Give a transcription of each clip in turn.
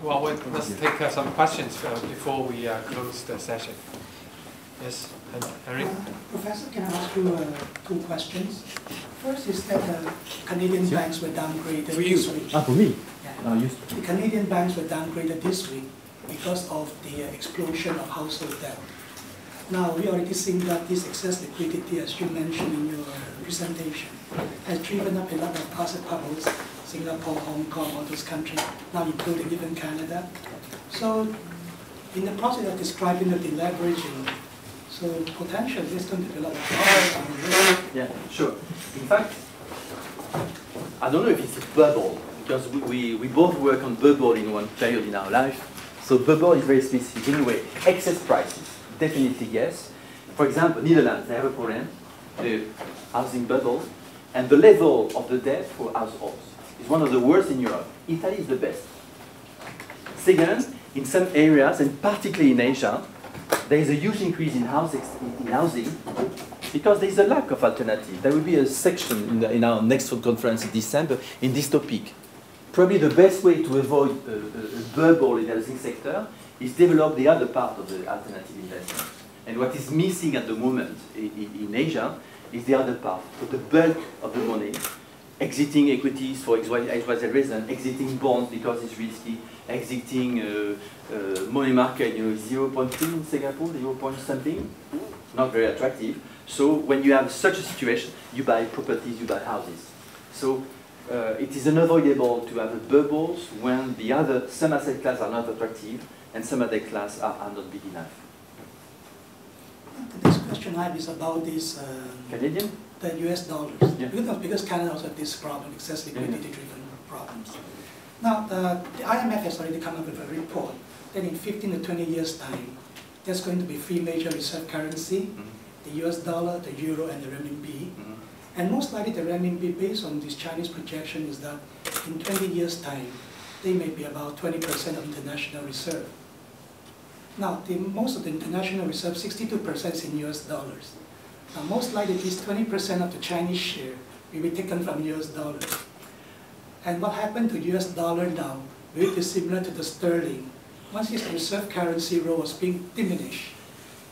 Well, let's take some questions before we close the session. Yes, Henry? Professor, can I ask you two questions? First is that Canadian banks were downgraded this week. For me? Yeah. The Canadian banks were downgraded this week because of the explosion of household debt. Now, we already seen that this excess liquidity, as you mentioned in your presentation, has driven up a lot of asset bubbles, Singapore, Hong Kong, all those countries, now including even Canada. So, in the process of describing the deleveraging, so potentially there's going to be a lot of problems. Yeah, sure. In fact, I don't know if it's a bubble, because we both work on bubble in one period in our life. So bubble is very specific. Anyway, excess prices, definitely yes. For example, Netherlands, they have a problem, the housing bubble, and the level of the debt for households is one of the worst in Europe. Italy is the best. Second, in some areas, and particularly in Asia, there is a huge increase in housing because there is a lack of alternative. There will be a section in our next conference in December in this topic. Probably the best way to avoid a bubble in the housing sector is develop the other part of the alternative investment. And what is missing at the moment in Asia is the other part. So the bulk of the money, exiting equities for XYZ reason, exiting bonds because it's risky, exiting money market, 0.3 in Singapore, 0 point something, not very attractive. So when you have such a situation, you buy properties, you buy houses. So it is unavoidable to have a bubbles when some asset classes are not attractive and some other classes are not big enough. The next question I have is about this Canadian? The US dollars. Yeah. Because Canada also has this problem, excess liquidity-driven problems. Now, the IMF has already come up with a report that in 15 to 20 years' time, there's going to be three major reserve currency, the US dollar, the euro, and the renminbi. And most likely the renminbi, based on this Chinese projection, is that in 20 years' time, they may be about 20% of international reserve. Now, most of the international reserve, 62% is in US dollars. Now, most likely this 20% of the Chinese share will be taken from US dollars. And what happened to US dollar now will be similar to the sterling. Once its reserve currency role was being diminished,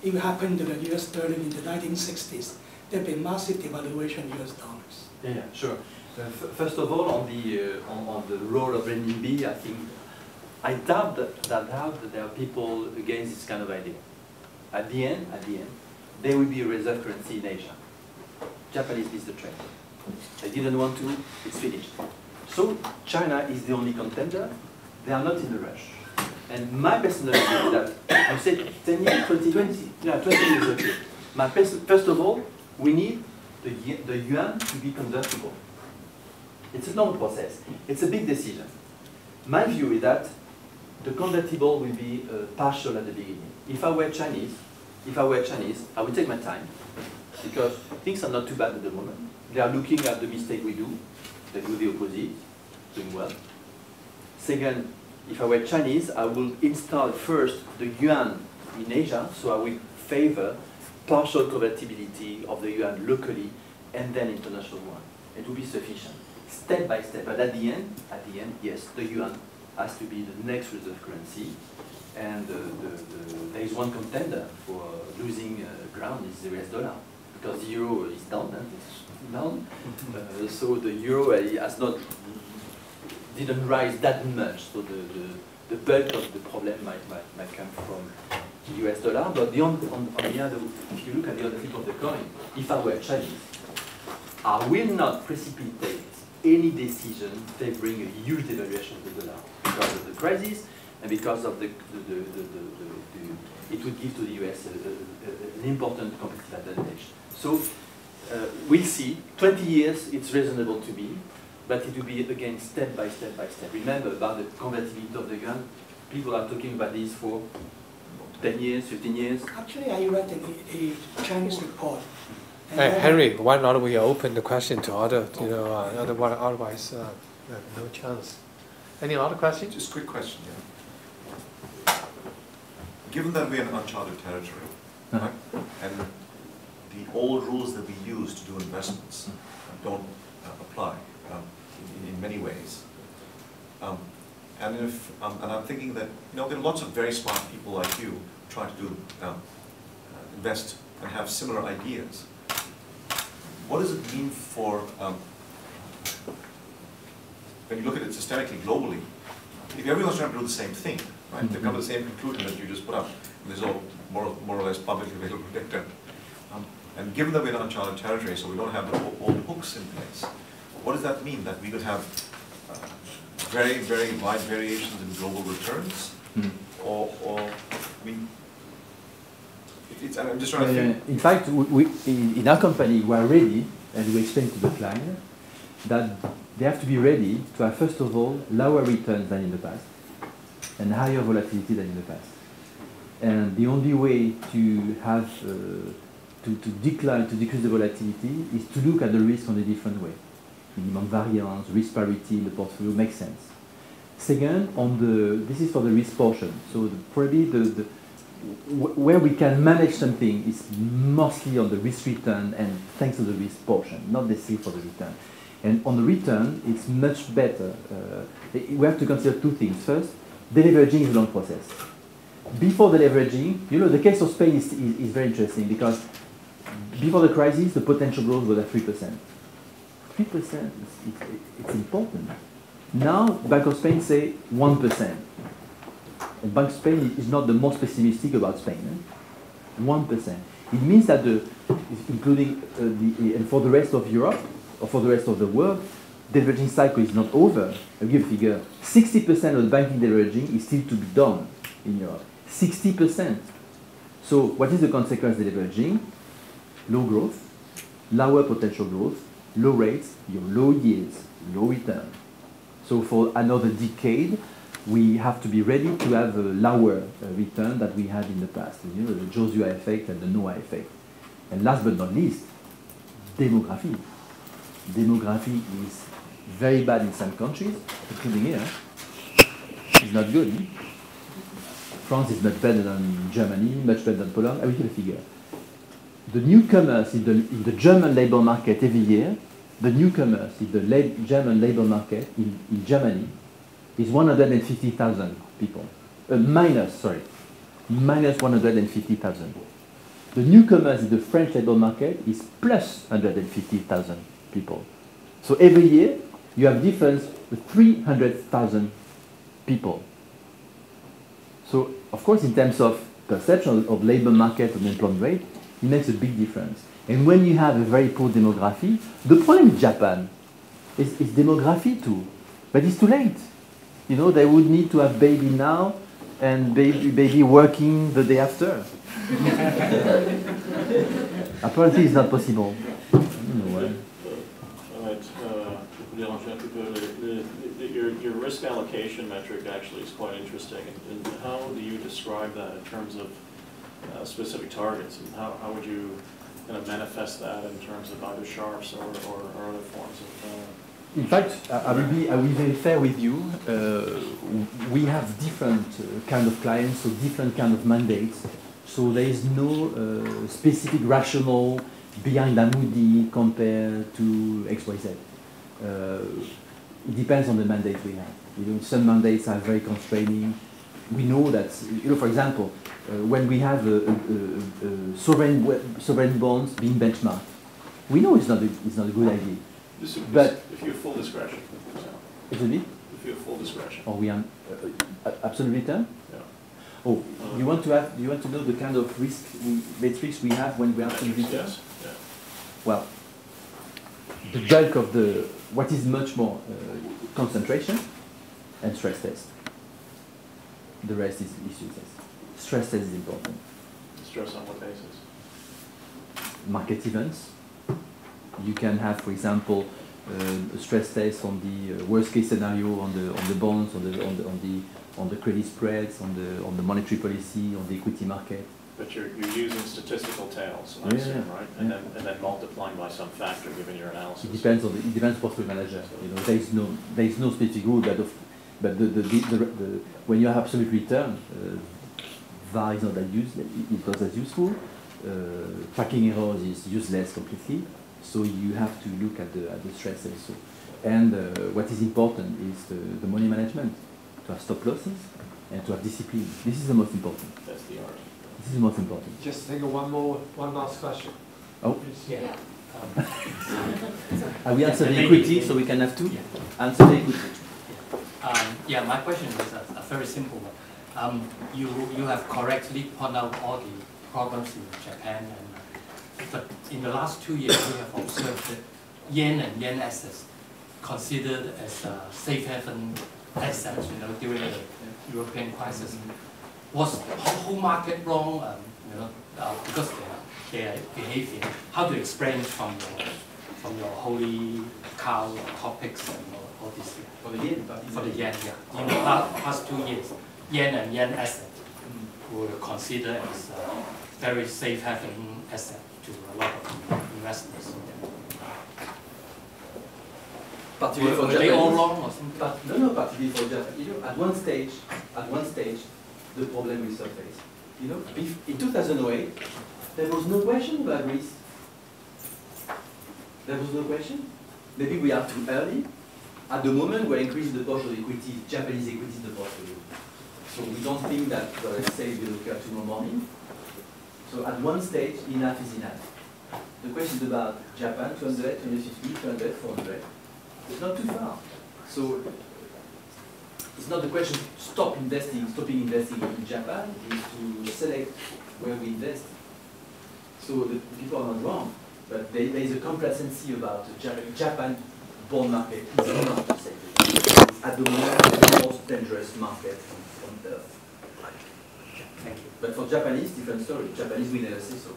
it will happen to the US sterling in the 1960s. There will be massive devaluation of US dollars. Yeah, sure. First of all, on the role of renminbi, I think I doubt that there are people against this kind of idea. At the end, there will be a reserve currency in Asia. Japanese is the trend. They didn't want to, it's finished. So China is the only contender. They are not in a rush. And my personal view is that, you said 10 years, 20 years ago. First of all, we need the yuan to be convertible. It's a long process. It's a big decision. My view is that the convertible will be partial at the beginning. If I were Chinese, I would take my time because things are not too bad at the moment. They are looking at the mistake we do. They do the opposite, doing well. Second, if I were Chinese, I will install first the yuan in Asia, so I will favor partial convertibility of the yuan locally and then international one. It will be sufficient, step by step. But at the end, yes, the yuan has to be the next reserve currency. And there is one contender for losing ground is the US dollar, because the euro is down, so the euro didn't rise that much. So the bulk of the problem might come from the US dollar. But if you look at the other flip of the coin, if I were Chinese, I will not precipitate any decision favoring a huge devaluation of the dollar because of the crisis. And because of it would give to the US an important competitive advantage. So we'll see. 20 years, it's reasonable to me, but it will be again step by step by step. Remember about the convertibility of the yuan. People are talking about this for 10 years, 15 years. Actually, I read a Chinese report. Hey, Henry, why not we open the question to other, otherwise no chance. Any other questions? Just a quick question, yeah. Given that we're in uncharted territory, right, and the old rules that we use to do investments don't apply in many ways, and And if and I'm thinking that there are lots of very smart people like you trying to do invest and have similar ideas. What does it mean for when you look at it systemically, globally? If everyone's trying to do the same thing, right? They come to the same conclusion that you just put up. And there's all more or less publicly available data. And given that we're in uncharted territory, so we don't have the old hooks in place, what does that mean? That we could have very, very wide variations in global returns? Or I mean, I'm just trying to think. In fact, in our company, we are ready, and we explain to the client that they have to be ready to have, first of all, lower returns than in the past, and higher volatility than in the past. And the only way to have to decrease the volatility is to look at the risk on a different way. Minimum variance, risk parity in the portfolio makes sense. Second, this is for the risk portion. So probably where we can manage something is mostly on the risk return and thanks to the risk portion, not necessarily for the return. And on the return, it's much better. We have to consider two things. First, deleveraging is a long process. Before the leveraging, the case of Spain is very interesting because before the crisis, the potential growth was at 3%. 3%, it's important. Now, Bank of Spain say 1%. And Bank of Spain is not the most pessimistic about Spain. 1%. It means that including and for the rest of Europe, or for the rest of the world, the deleveraging cycle is not over. I'll give a figure. 60% of the banking deleveraging is still to be done in Europe. 60%. So what is the consequence of deleveraging? Low growth, lower potential growth, low rates, low yields, low return. So for another decade, we have to be ready to have a lower return that we had in the past. The Josua effect and the Noah effect. And last but not least, demography. Demography is very bad in some countries, including here. It's not good. France is much better than Germany, much better than Poland. I will give a figure. The newcomers in the German labor market every year, the newcomers in the German labor market in Germany is 150,000 people. Minus 150,000. The newcomers in the French labor market is plus 150,000 people. So every year you have difference with 300,000 people. So of course in terms of perception of labor market and employment rate, it makes a big difference. And when you have a very poor demography, the problem in Japan is demography too, but it's too late. They would need to have baby now and baby working the day after. Apparently it's not possible. Your risk allocation metric actually is quite interesting. And how do you describe that in terms of specific targets? And how would you kind of manifest that in terms of either sharps or other forms of... In fact, I will be very fair with you. We have different kind of clients, so different kind of mandates. So there is no specific rationale behind Amundi compared to XYZ. It depends on the mandate we have. Some mandates are very constraining. We know that, for example, when we have sovereign bonds being benchmarked, we know it's not a good idea. But if you have full discretion, for example. Excuse me? If you have full discretion. Or we are absolute return? Yeah. Oh, you want to know the kind of risk metrics we have when we are absolute return? Yes. Yeah. Well, the bulk of what is much more concentration and stress test. The rest is useless. Stress test is important. Stress on what basis? Market events. You can have, for example, a stress test on the worst case scenario on the bonds, on the credit spreads, on the monetary policy, on the equity market. But you're using statistical tails, I assume, right? And then multiplying by some factor given your analysis. It depends on the portfolio manager. There is no specific rule, but when you have absolute return, VAR is not that useful. Tracking errors is useless completely. So you have to look at the stress also. And what is important is the money management. to have stop losses, and to have discipline. This is the most important. That's the art. This is the most important. Just take one last question. Oh, Yeah. we answer very quickly so we can have two. Answer very quickly. Yeah, my question is a very simple one. You have correctly pointed out all the problems in Japan, but in the last 2 years we have observed that yen and yen assets considered as a safe haven assets, during the European crisis. Was the whole market wrong? Because their behavior. How to explain from your holy cow topics and all this? For the yen? For the yen, yeah. In the past 2 years, yen and yen asset were considered as a very safe haven asset to a lot of investors. Particularly for Were they all wrong or something? No, particularly for Japan. At one stage, the problem will surface. In 2008, there was no question about risk. There was no question. Maybe we are too early. At the moment, we're increasing the portion of equity, Japanese equity in the portfolio. So we don't think that what I say will occur tomorrow morning. So at one stage, enough is enough. The question is about Japan, 200, 250, 200, 400. It's not too far. So it's not the question stopping investing in Japan, is to select where we invest. So the people are not wrong, but there is a complacency about the Japan bond market. It's not to say it's at the moment the most dangerous market on earth. Thank you. But for Japanese, different story. Japanese, we never say so.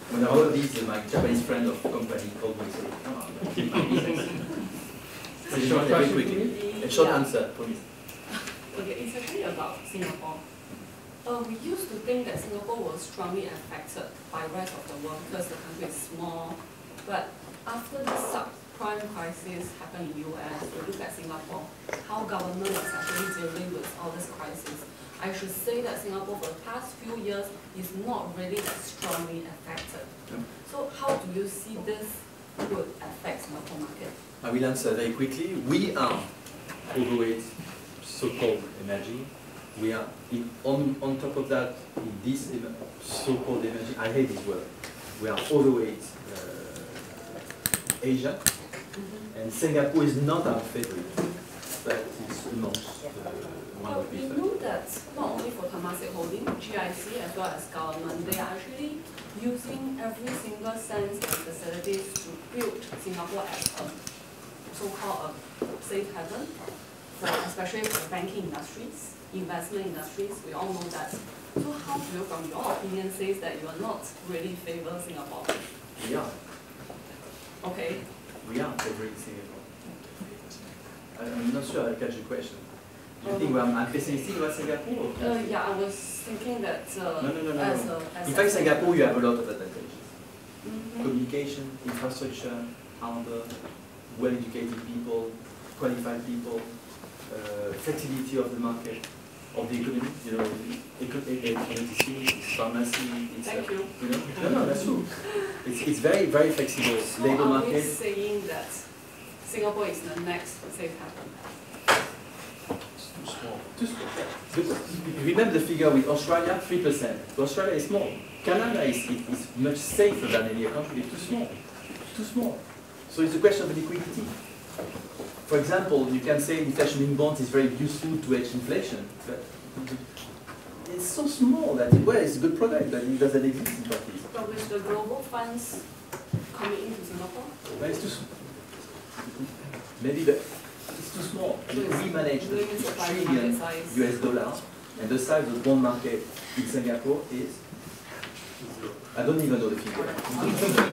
When I heard this, my Japanese friend of the company called me and said, "Come on, keep my business." So short question, quickly. A short answer, please. Okay, it's actually about Singapore. We used to think that Singapore was strongly affected by the rest of the world because the country is small. But after the subprime crisis happened in the US, we look at Singapore, how government is actually dealing with all this crisis. I should say that Singapore for the past few years is not really that strongly affected. So how do you see this would affect Singapore market? I will answer very quickly. We are overweight so-called emerging. We are on top of that in this so-called emerging. I hate this word. We are overweight Asia, and Singapore is not our favorite, but it's amongst one of the We know that not only for Temasek Holding, GIC as well as government, they are actually using every single sense of facilities to build Singapore as a so-called a safe haven, especially for banking industries, investment industries. We all know that. So how do you, from your opinion, say that you are not really favor Singapore? We are. Okay. We are favoring Singapore. I'm not sure I catch your question. Do you think I'm pessimistic about Singapore? Yeah, I was thinking that No. In fact, Singapore, you have a lot of advantages. Communication, infrastructure, harbour, well-educated people, qualified people, flexibility of the market, of the economy. Medicine, it's pharmacy, it's Thank you. No, that's true. It's very, very flexible. So Labour are market. we saying that Singapore is the next safe haven? Too small. Remember the figure with Australia, 3%. Australia is small. Canada is much safer than any other country. It's too small. Too small. So it's a question of liquidity. For example, you can say inflation in bonds is very useful to hedge inflation, but it's so small that it's a good product, but it doesn't exist in practice. But with the global funds coming into Singapore? But it's too small. Maybe, but it's too small. So We manage the $1 trillion US, and the size of the bond market in Singapore is, I don't even know the figure.